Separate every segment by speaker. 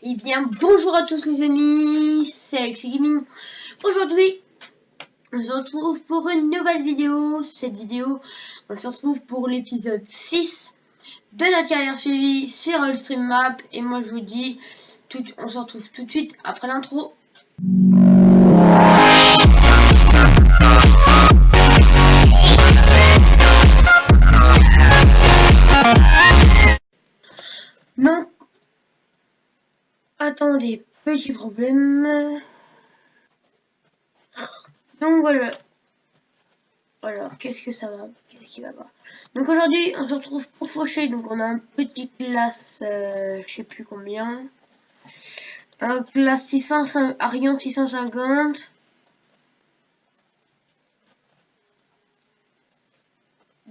Speaker 1: Et bien bonjour à tous les amis, c'est Alexis Gaming. Aujourd'hui, on se retrouve pour une nouvelle vidéo. Cette vidéo, on se retrouve pour l'épisode 6 de notre carrière suivie sur Allstream Map. Et moi je vous dis, on se retrouve tout de suite après l'intro. Non. Attendez, petit problème. Donc voilà. Alors, qu'est-ce que ça va? Qu'est-ce qui va pas? Donc aujourd'hui, on se retrouve pour faucher. Donc on a un petit classe, je sais plus combien. Un classe 600, Arion 650.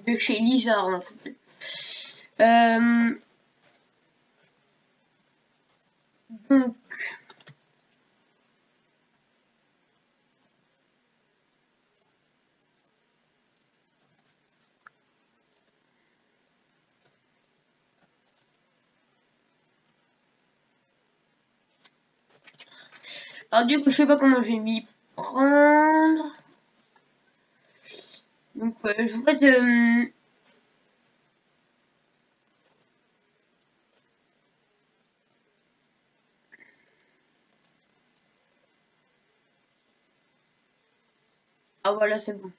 Speaker 1: De chez Lizard en fait. Donc alors du coup, je sais pas comment je vais m'y prendre. Donc je vois de ah voilà, c'est bon.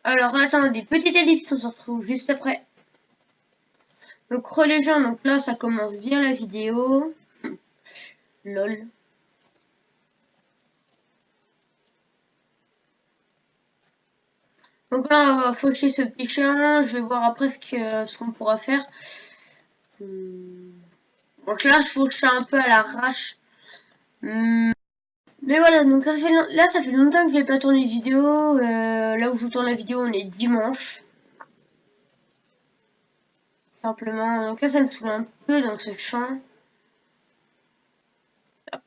Speaker 1: Alors attendez, petite ellipse, on se retrouve juste après. Donc relais gens, donc là ça commence bien la vidéo. Lol. Donc là on va faucher ce petit chien, je vais voir après ce qu'on pourra faire. Donc là je fauche ça un peu à l'arrache. Mais voilà, donc là ça fait longtemps que je n'ai pas tourné de vidéo. Là où je tourne la vidéo on est dimanche. Simplement, donc là ça me saoule un peu dans ce champ.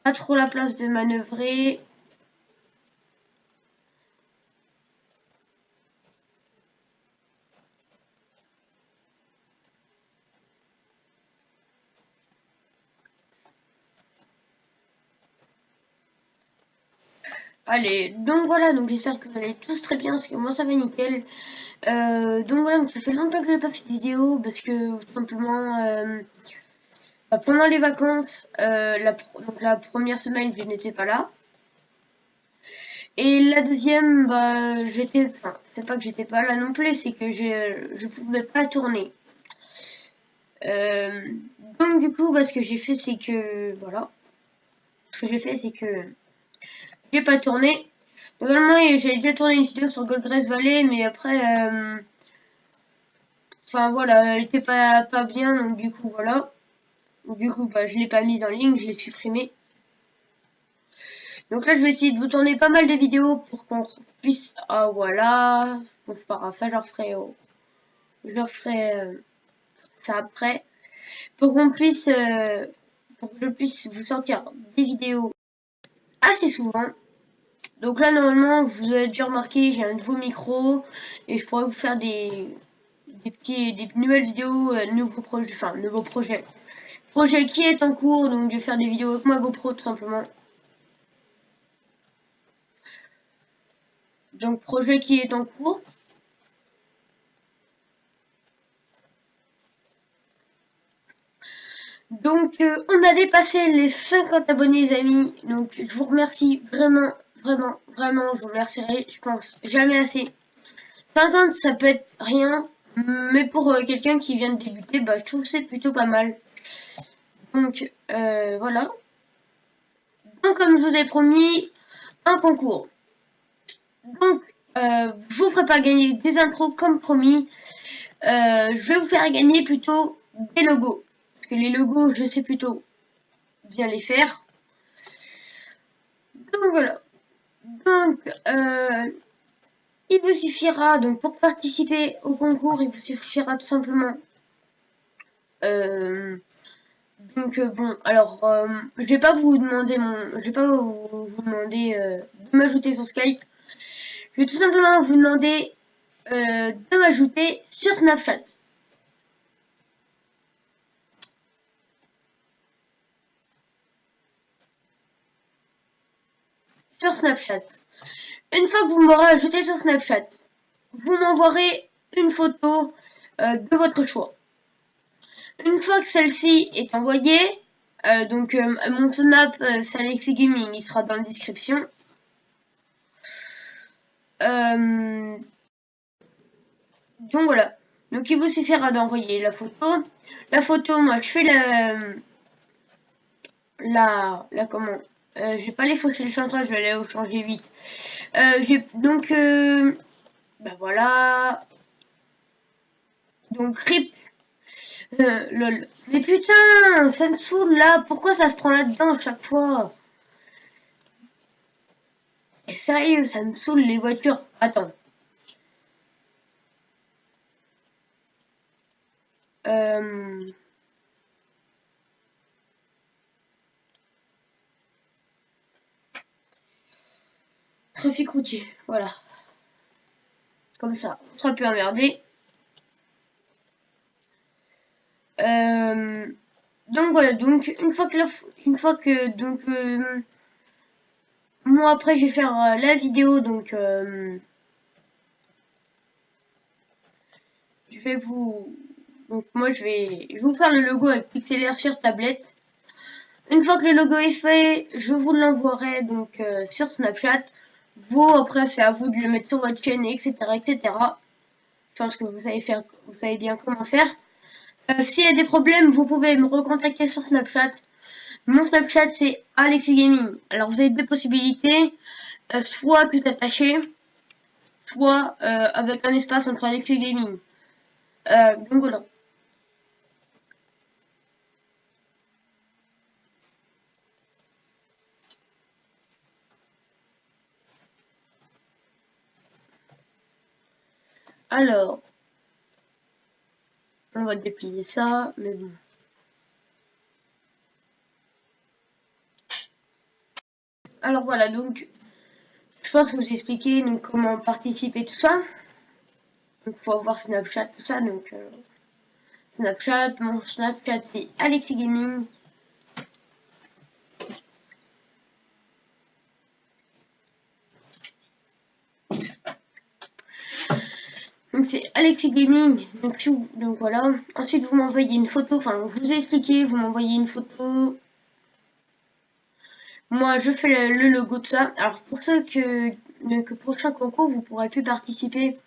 Speaker 1: Pas trop la place de manœuvrer. Allez, donc voilà, donc j'espère que vous allez tous très bien, parce que moi ça va nickel. Donc voilà, donc ça fait longtemps que je n'ai pas fait de vidéo, parce que tout simplement, pendant les vacances, donc la première semaine je n'étais pas là. Et la deuxième, bah enfin, c'est pas que j'étais pas là non plus, c'est que je pouvais pas tourner. Donc du coup, bah, ce que j'ai fait, c'est que, voilà, ce que j'ai fait, c'est que j'ai pas tourné. Normalement, j'ai déjà tourné une vidéo sur Goldgrace Valley, mais après, enfin voilà, elle était pas bien, donc du coup, voilà. Du coup, bah, je l'ai pas mise en ligne, je l'ai supprimée. Donc là, je vais essayer de vous tourner pas mal de vidéos pour qu'on puisse... Ah voilà, bon, c'est pas grave, ça, je ferai ça après. Pour qu'on puisse... pour que je puisse vous sortir des vidéos assez souvent. Donc là, normalement, vous avez dû remarquer, j'ai un nouveau micro et je pourrais vous faire des nouvelles vidéos, nouveaux projets. Projet qui est en cours, donc de faire des vidéos avec ma GoPro tout simplement. Donc projet qui est en cours. Donc on a dépassé les 50 abonnés les amis. Donc je vous remercie vraiment, vraiment, vraiment. Je vous remercierai, je pense, jamais assez. 50 ça peut être rien. Mais pour quelqu'un qui vient de débuter, bah, je trouve que c'est plutôt pas mal. Donc voilà. Donc comme je vous ai promis, un concours. Donc je vous ferai pas gagner des intros comme promis. Je vais vous faire gagner plutôt des logos. Parce que les logos, je sais plutôt bien les faire. Donc voilà. Donc il vous suffira, donc pour participer au concours, il vous suffira tout simplement Donc bon, alors je vais pas vous demander de m'ajouter sur Skype. Je vais tout simplement vous demander de m'ajouter sur Snapchat. Sur Snapchat. Une fois que vous m'aurez ajouté sur Snapchat, vous m'envoierez une photo de votre choix. Une fois que celle-ci est envoyée, donc mon Snap, c'est Alexis Gaming, il sera dans la description. Donc voilà. Donc il vous suffira d'envoyer la photo. La photo, moi je fais la comment j'ai pas les photos du chantage, je vais aller au changer vite. Donc bah voilà. Donc RIP. Lol. Mais putain, ça me saoule là. Pourquoi ça se prend là-dedans à chaque fois? Et sérieux, ça me saoule les voitures. Attends. Trafic routier, voilà. Comme ça, on sera plus emmerdé. Donc voilà, donc une fois que donc moi après je vais faire la vidéo, donc je vais vous moi je vais vous faire le logo avec Pixelaire sur tablette. Une fois que le logo est fait, je vous l'envoierai donc sur Snapchat. Vous après c'est à vous de le mettre sur votre chaîne, etc., etc. Je pense que vous savez bien comment faire. S'il y a des problèmes, vous pouvez me recontacter sur Snapchat. Mon Snapchat c'est Alexis Gaming. Alors vous avez deux possibilités, soit tout attaché, soit avec un espace entre Alexis Gaming. Donc voilà. Alors, on va déplier ça, mais bon. Alors voilà, donc je pense que vous expliquer donc comment participer tout ça. Donc faut avoir Snapchat, tout ça, donc Snapchat, mon Snapchat c'est Alexis Gaming. Donc c'est Alexis Gaming, donc voilà. Ensuite vous m'envoyez une photo, enfin vous expliquez, vous m'envoyez une photo. Moi je fais le logo de ça. Alors pour ceux que donc prochain concours vous pourrez plus participer.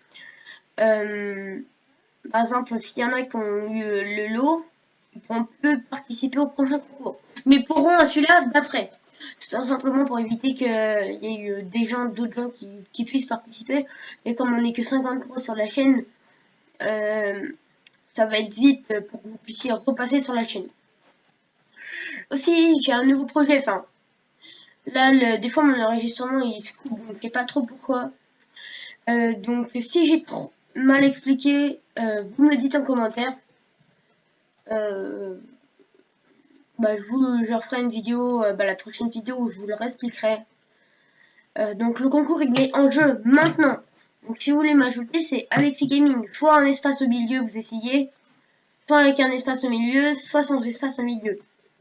Speaker 1: Par exemple s'il y en a qui ont eu le lot, ils pourront plus participer au prochain concours. Mais pourront à celui-là d'après. C'est simplement pour éviter qu'il y ait eu d'autres gens qui puissent participer. Et comme on n'est que 53 sur la chaîne, ça va être vite pour que vous puissiez repasser sur la chaîne. Aussi, j'ai un nouveau projet. Enfin, là, des fois, mon enregistrement, il se coupe, donc je sais pas trop pourquoi. Donc, si j'ai trop mal expliqué, vous me le dites en commentaire. Bah, je referai une vidéo, la prochaine vidéo où je vous le réexpliquerai. Donc, le concours, il est en jeu maintenant. Donc, si vous voulez m'ajouter, c'est Alexis Gaming. Soit un espace au milieu, vous essayez. Soit avec un espace au milieu, soit sans espace au milieu.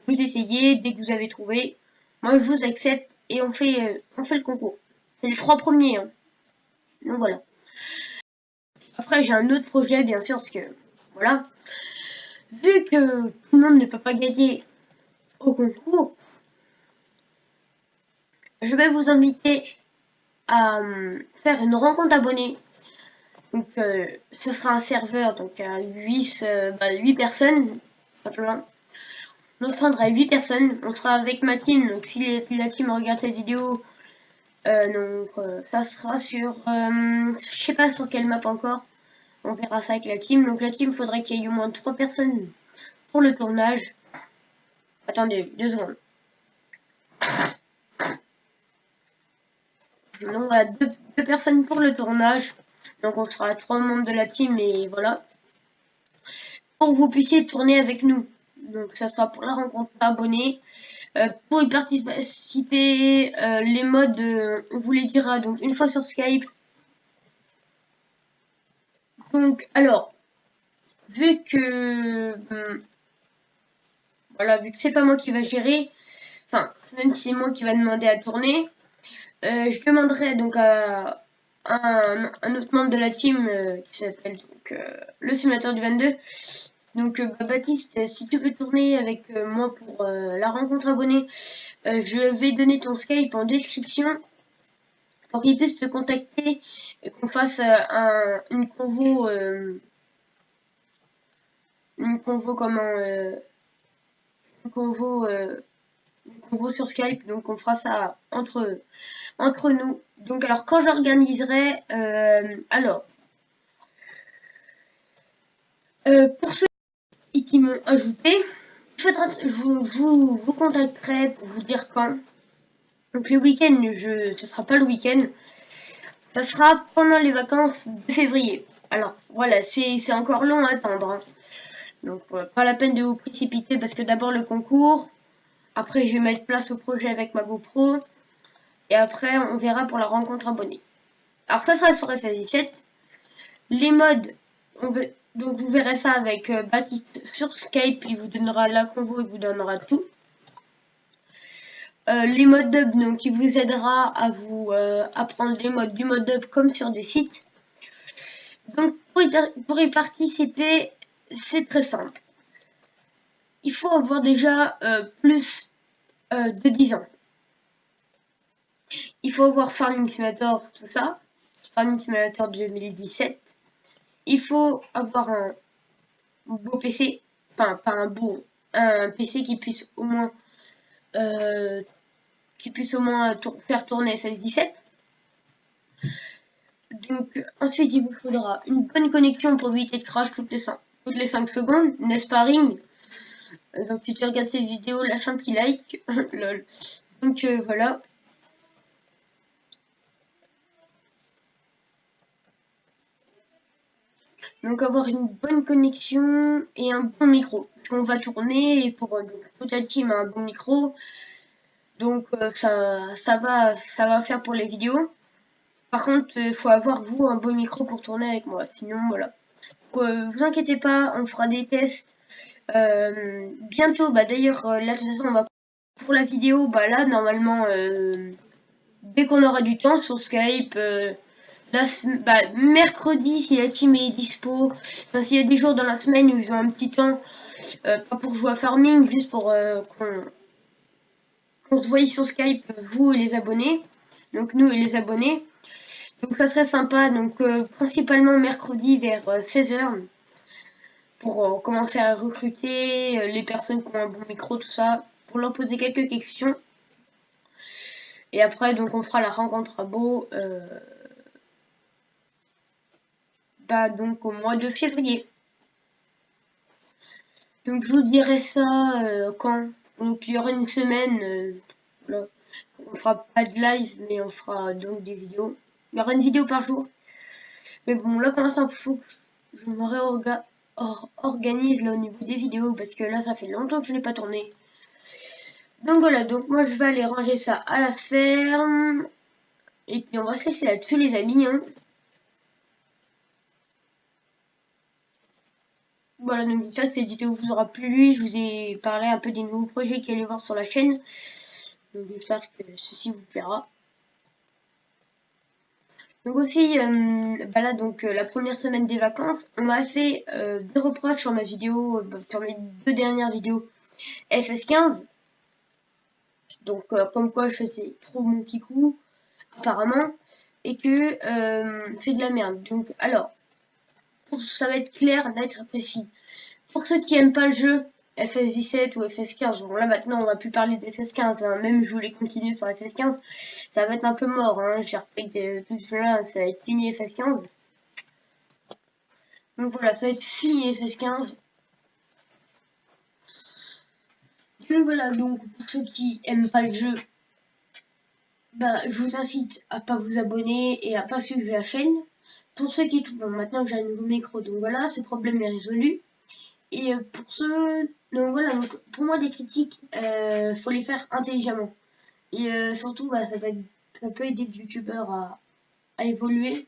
Speaker 1: Vous essayez, dès que vous avez trouvé. Moi, je vous accepte et on fait le concours. C'est les 3 premiers. Hein. Donc, voilà. Après, j'ai un autre projet, bien sûr, parce que, voilà. Vu que tout le monde ne peut pas gagner au concours, je vais vous inviter à faire une rencontre abonnée. Donc, ce sera un serveur, donc à 8 personnes, simplement. On se prendra 8 personnes, on sera avec ma team, donc si la team regarde cette vidéo, ça sera sur, je sais pas sur quelle map encore, on verra ça avec la team. Donc la team, faudrait qu'il y ait au moins 3 personnes pour le tournage. Attendez, 2 secondes. Donc voilà, deux personnes pour le tournage. Donc on sera 3 membres de la team et voilà. Pour que vous puissiez tourner avec nous. donc ça sera pour la rencontre abonnés. Pour y participer, les modes, on vous les dira donc une fois sur Skype. Donc, alors, vu que voilà, vu que c'est pas moi qui va gérer, enfin, même si c'est moi qui va demander à tourner, je demanderai donc à un autre membre de la team qui s'appelle donc le simulateur du 22. Donc Baptiste, si tu peux tourner avec moi pour la rencontre abonnée, je vais donner ton Skype en description pour qu'il puisse te contacter et qu'on fasse une convo comment une convo sur Skype. Donc on fera ça entre nous. Donc alors quand j'organiserai pour ceux qui m'ont ajouté, je vous contacterai pour vous dire quand. Donc le week-end, ce sera pas le week-end, ça sera pendant les vacances de février. Alors voilà, c'est encore long à attendre. Hein. Donc pas la peine de vous précipiter parce que d'abord le concours, après je vais mettre place au projet avec ma GoPro, et après on verra pour la rencontre abonnée. Alors ça sera sur FS17. Les modes, donc vous verrez ça avec Baptiste sur Skype, il vous donnera la convo, il vous donnera tout. Les modes d'hub, donc il vous aidera à vous apprendre les modes du mode d'hub comme sur des sites. Donc pour y participer, c'est très simple. Il faut avoir déjà plus de 10 ans. Il faut avoir Farming Simulator, tout ça. Farming Simulator 2017. Il faut avoir un beau PC. Enfin, pas un beau. Un PC qui puisse au moins faire tourner FS17. Donc ensuite il vous faudra une bonne connexion pour éviter de crash toutes les 5 secondes, n'est-ce pas Ring? Donc si tu regardes cette vidéo, lâche un petit like. Lol. Donc voilà. Donc avoir une bonne connexion et un bon micro. Parce qu'on va tourner et pour toute la team un bon micro. Donc ça va faire pour les vidéos. Par contre, il faut avoir vous un bon micro pour tourner avec moi. Sinon voilà. Donc, vous inquiétez pas, on fera des tests. Bientôt, bah d'ailleurs là de toute façon on va pour la vidéo, bah là normalement dès qu'on aura du temps sur Skype, mercredi si la team est dispo, enfin s'il y a des jours dans la semaine où ils ont un petit temps, pas pour jouer à Farming, juste pour qu'on se voie sur Skype, vous et les abonnés, donc nous et les abonnés. Donc ça serait sympa, donc principalement mercredi vers 16h pour commencer à recruter les personnes qui ont un bon micro, tout ça, pour leur poser quelques questions. Et après, donc on fera la rencontre à Beau, donc au mois de février. Donc je vous dirai ça quand. Donc il y aura une semaine, là. On fera pas de live, mais on fera donc des vidéos. Il y aura une vidéo par jour. Mais bon, là pour l'instant, il faut que je me réorganise là au niveau des vidéos parce que là ça fait longtemps que je n'ai pas tourné. Donc voilà, donc moi je vais aller ranger ça à la ferme. Et puis on va se laisser là-dessus les amis. Hein. Voilà, donc j'espère que cette vidéo vous aura plu. Je vous ai parlé un peu des nouveaux projets qu'il y allait voir sur la chaîne. Donc j'espère que ceci vous plaira. Donc aussi, là donc la première semaine des vacances, on m'a fait des reproches sur ma vidéo, sur mes 2 dernières vidéos FS15. Donc comme quoi je faisais trop mon kikou, apparemment, et que c'est de la merde. Donc alors, ça va être clair, net et précis. Pour ceux qui aiment pas le jeu, FS17 ou FS15, bon là maintenant on va plus parler de FS15, hein. Même je voulais continuer sur FS15, ça va être un peu mort, hein. J'ai repris tout cela, ça va être fini FS15. Donc voilà, ça va être fini FS15. Donc voilà, donc pour ceux qui aiment pas le jeu, je vous incite à pas vous abonner et à pas suivre la chaîne. Pour ceux qui... Bon, maintenant que j'ai un nouveau micro, donc voilà, ce problème est résolu. Et pour ceux... Donc voilà, donc, pour moi, des critiques, faut les faire intelligemment. Et surtout, bah, ça peut aider le youtubeur à évoluer.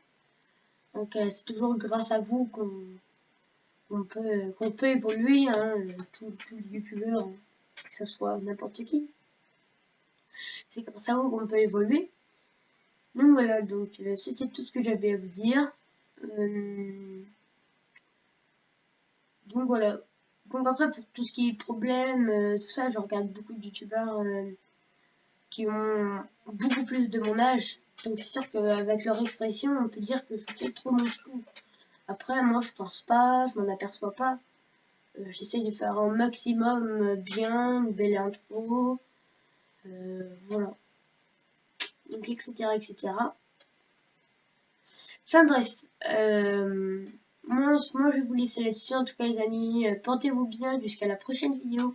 Speaker 1: Donc c'est toujours grâce à vous qu'on peut évoluer, hein, tout youtubeur, hein, que ce soit n'importe qui. C'est grâce à vous qu'on peut évoluer. Donc voilà, donc c'était tout ce que j'avais à vous dire. Donc voilà. Donc après, pour tout ce qui est problème, tout ça, je regarde beaucoup de youtubeurs qui ont beaucoup plus de mon âge. Donc c'est sûr qu'avec leur expression, on peut dire que je fais trop mon trou. Après, moi, je pense pas, je m'en aperçois pas. J'essaye de faire un maximum bien, une belle intro. Voilà. Donc, etc., etc. Enfin bref. Moi, je vais vous laisser là-dessus. En tout cas, les amis, portez-vous bien jusqu'à la prochaine vidéo.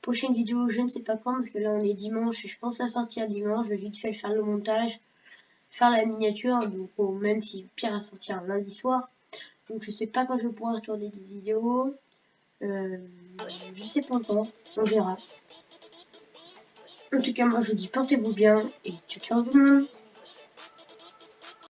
Speaker 1: Prochaine vidéo, je ne sais pas quand, parce que là, on est dimanche et je pense la sortir dimanche. Je vais vite fait faire le montage, faire la miniature. Donc, bon, même si pire à sortir un lundi soir. Donc, je sais pas quand je vais pouvoir tourner des vidéos. Je sais pas encore. On verra. En tout cas, moi, je vous dis portez-vous bien et ciao, ciao tout le monde.